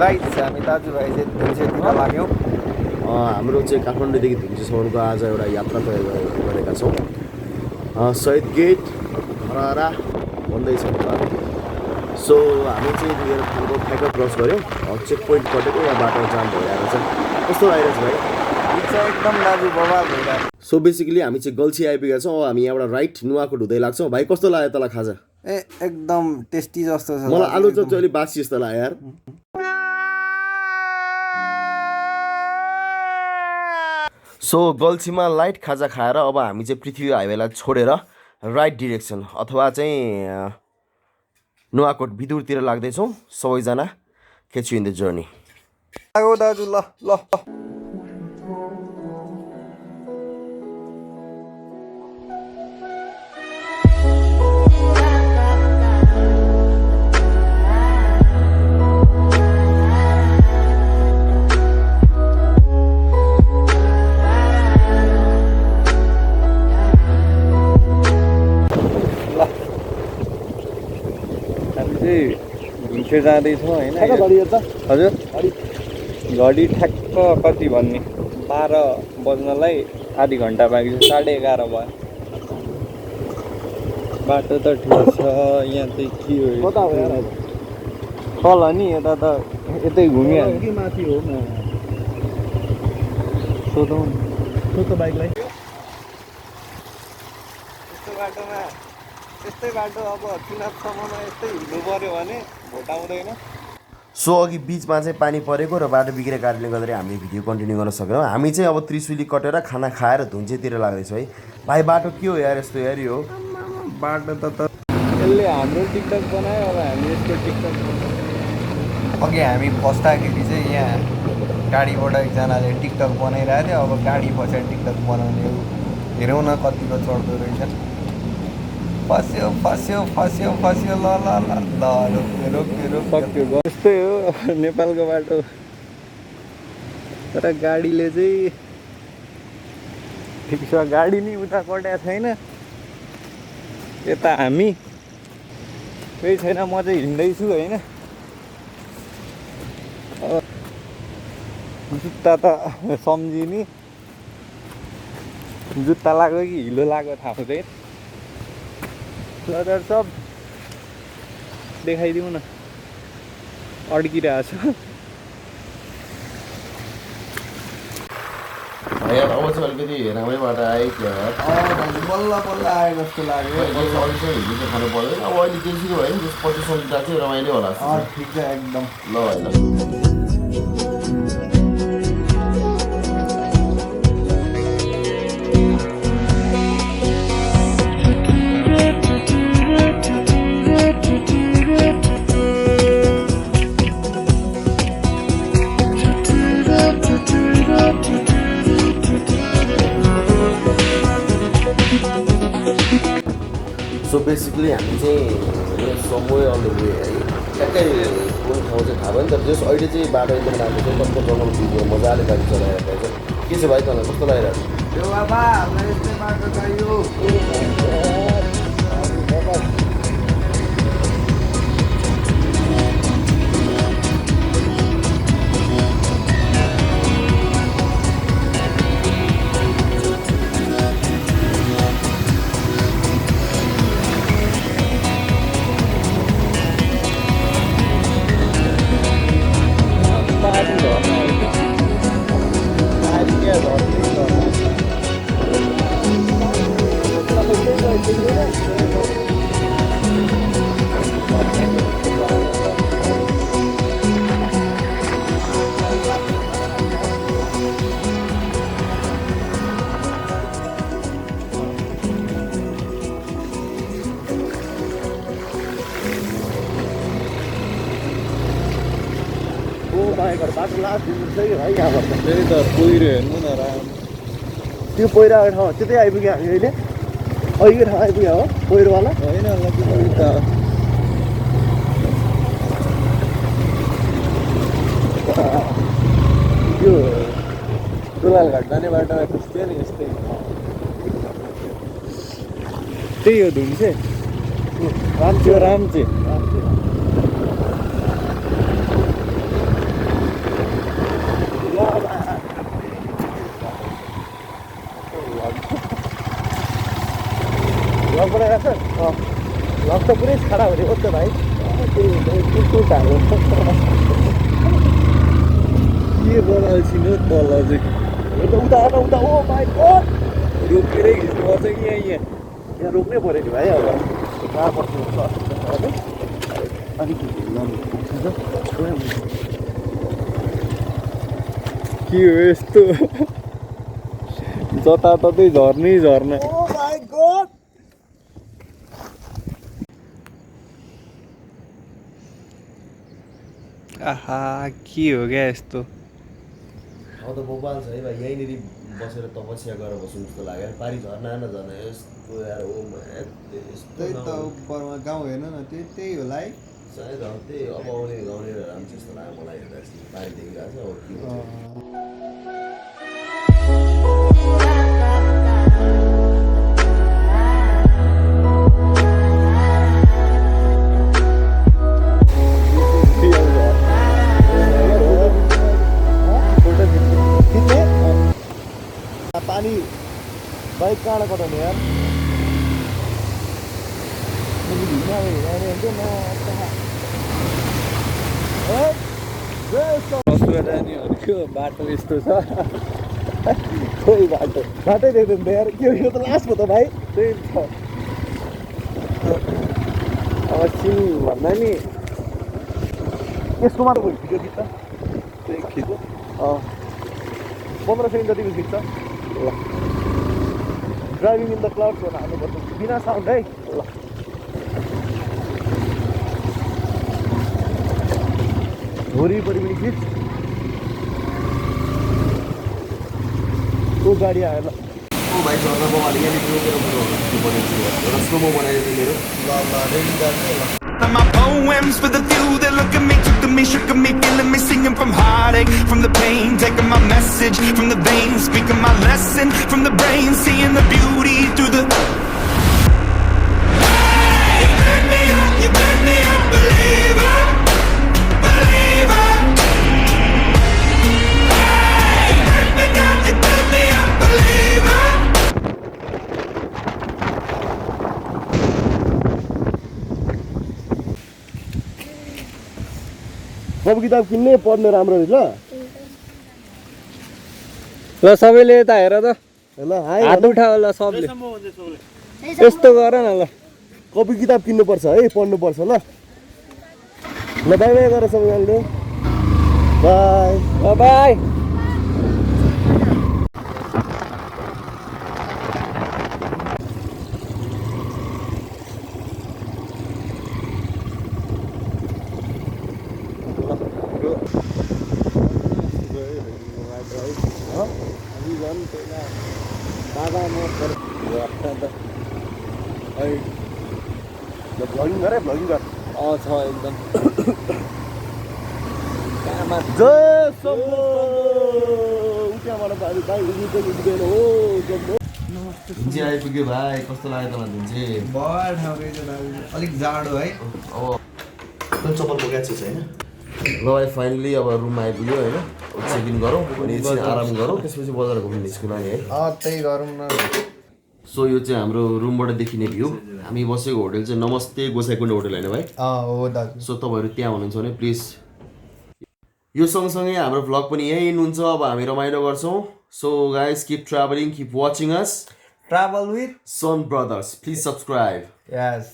Guys हामी दाजुभाइ चाहिँ धुन्सेतिर लाग्यौँ। हाम्रो चाहिँ काठमाडौँदेखि धुन्सेसम्मको आज एउटा यात्रा तय गरेका छौँ। शहीद गेट हरारा भन्दैछ नेपाल। सो हामी चाहिँ यतिखेर खालको फ्याक्टर क्रस गऱ्यौँ। चेक पोइन्ट कटेको या बाटो जाम भइरहेको छ। कस्तो लागिरहेछ भाइ? एकदम दाजु बवाल भइरहेको। सो बेसिकली हामी चाहिँ गल्छी आइपुगेका छौँ। अब हामी यहाँबाट राइट नुवाकोट हुँदै लाग्छौँ। भाइ कस्तो लाग्यो तँलाई खाजा? एकदम टेस्टी जस्तो छ। मलाई आलु चप चाहिँ अलिक बासी जस्तो लाग्यो यार। सो गल्छीमा लाइट खाजा खाएर अब हामी चाहिँ पृथ्वी हाइवेलाई छोडेर राइट डिरेक्सन अथवा चाहिँ नुवाकोट भिदुरतिर लाग्दैछौँ। सबैजना केच यु इन द जर्नी। आगो दाजु ल ल घुम्थे जाँदैछौँ होइन हजुर। घडी ठ्याक्क कति भन्ने 12 बज्नलाई आधी घन्टा बाँकी छ। 11:30 भयो। बाटो त ठिक छ। यहाँ चाहिँ के हो तल नि यता त यतै घुमिहाल्छ। माथि हो सोधौँ सोध बाइकलाई। यस्तो बाटोमा त्यस्तै बाटो अब चुनावसम्ममा यस्तै हिँड्नु पऱ्यो भने भोट आउँदैन। सो अघि बिचमा चाहिँ पानी परेको र बाटो बिग्रेको कारणले गर्दाखेरि हामीले भिडियो कन्टिन्यू गर्न सकेनौँ। हामी चाहिँ अब त्रिशुली कटेर खाना खाएर धुन्चेतिर लाग्दैछौँ है। भाइ बाटो के हो यार यस्तो यार? यो बाटो त यसले हाम्रो टिकटक बनायो। अब हामी यसको टिकटक बनाउँछौँ। अघि हामी बस्दाखेरि चाहिँ यहाँ गाडीबाट एकजनाले टिकटक बनाइरहेको थियो। अब गाडी पछाडि टिकटक बनाउने हेरौँ न कतिको चढ्दो रहेछ। फस्यो फस्यो फस्यो फस्यो ल ल ल ल रोक्यो सक्यो। यस्तै हो नेपालको बाटो। तर गाडीले चाहिँ ठिक छ। गाडी नि उता कट्या छैन। यता हामी केही छैन। म चाहिँ हिँड्दैछु होइन। जुत्ता त सम्झिने। जुत्ता लाग्यो कि हिलो लाग्यो थाहा हुँदैन। लदर सब देखाइदिउँ न। अड्किरहेको छ। यार अब चाहिँ अलिकति राम्रै बाटो आयो क्या यार। बल्ल बल्ल आयो जस्तो लाग्यो। हिँड्नु चाहिँ खानु पर्दैन। अब अहिले जेसुकै भयो नि त्यसपछि सम्झिँदा चाहिँ रमाइलो होला। ठिक छ एकदम। ल भाइ ल। सो बेसिकली हामी चाहिँ समवे अन द वे है। ट्याक्कै कुन ठाउँ चाहिँ थाहा भयो नि त। जस अहिले चाहिँ बाटो एकदम राम्रो छ। कस्तो जङ्गल भिडियो मजाले गाडी चलाइरहेको छ। के छ भाइ तँलाई कस्तो लागिरहेको छ? यो बाबा हामीलाई यस्तै बाटो चाहियो। बाटो लास्ट दिन्छ कि भाइ यहाँबाट। त्यही त पहिरो हेर्नु न त्यो पहिरोको ठाउँ त्यतै आइपुग्यो हामी अहिले। अहिलेको ठाउँ आइपुग्यो हो पहिरोवाला होइन। त्यो दुलालघाट जाने बाटोमा खुस्थ्यो नि यस्तै। त्यही हो धुम्से राम्चे। लक त पुरै खडा हुने हो त भाइ के बनाल्छिन् हौ तल चाहिँ उता उता ओ माई गड रोकेरै खिच्नुपर्छ कि यहाँ यहाँ रोक्नै पऱ्यो नि भाइ अब कहाँ बस्नुपर्छ अलिकति के हो यस्तो जताततै झर्नै झर्ना ओ माई गड आहा के हो क्या यस्तो अब त बोबाल छ है भाइ यहीँनिर बसेर तपस्या गरेर बस्नु जस्तो लाग्यो पारी झर्ना नझर्ना यस्तो यार ओ त्यही त उपरमा गाउँ हेर्नु न त्यही होला है सायद त्यही अब आउने गाउने राम्रो जस्तो लाग्यो मलाई हेर्दा पारी देखिरहेको छ अब के हुन्छ पानी बाइक कहाँ कटाउने यार बाटो यस्तो छ खोइ बाटै देख्दैन त यार के यो त लास्ट भयो त भाइ त्यही छ अब सिन भन्दा नि यसको मात्र भिडियो खिच्छ त्यही खिच्यो 15 सेकेन्ड जतिको खिच्छ ल ड्राइभिङ इन द क्लाउड्स भनेर हाल्नुपर्छ बिना साउन्ड है ल वरिपरि पनि खिच को गाडी आयो ल भाइ चढ्दा म अलि यहाँनिर रोकेर एउटा स्लोमो बनाइदियो मेरो ल रेडी गर्ने ल My poems for the few that look at me, took at me, shook at me, feeling me, singing from heartache, from the pain, taking my message from the veins, speaking my lesson from the brain, seeing the beauty through the. Hey, you turn me up, believer, believer. Hey, you turn me up, believer. सब किताब किन्ने पढ्ने राम्रो ल ल सबैले यता हेर त ल हाई हात उठाऊ ल सबले यस्तो गर न ल कपी किताब किन्नुपर्छ है पढ्नुपर्छ ल ल बाई बाई गर सबैजनाले बाई बाई दादा म भ्लगिङ गर भ्लगिङ गर छ एकदम जय शम्भो उठ्याबाट भाइ उठ्दैन हो धुन्चे आइपुग्यो भाइ कस्तो लाग्यो तँलाई धुन्चे बडा ठाउँ रहेछ दाजु अलिक जाडो है अब चप्पल बोकेको छ होइन ल भाइ फाइनली अब रुममा आइपुग्यो होइन चेक इन गरौँ अनि एकछिन आराम गरौँ त्यसपछि बजार घुम्नु निस्क्यौँ नि है त्यही गरौँ न सो यो चाहिँ हाम्रो रुमबाट देखिने भ्यू हामी बसेको होटल चाहिँ नमस्ते गोसाइकुण्ड होटल होइन भाइ हो दाजु सो तपाईँहरू त्यहाँ हुनुहुन्छ भने प्लिज यो सँगसँगै हाम्रो भ्लग पनि यहीँ हुन्छ अब हामी रमाइलो गर्छौँ so guys keep travelling keep watching us travel with son brothers please subscribe yes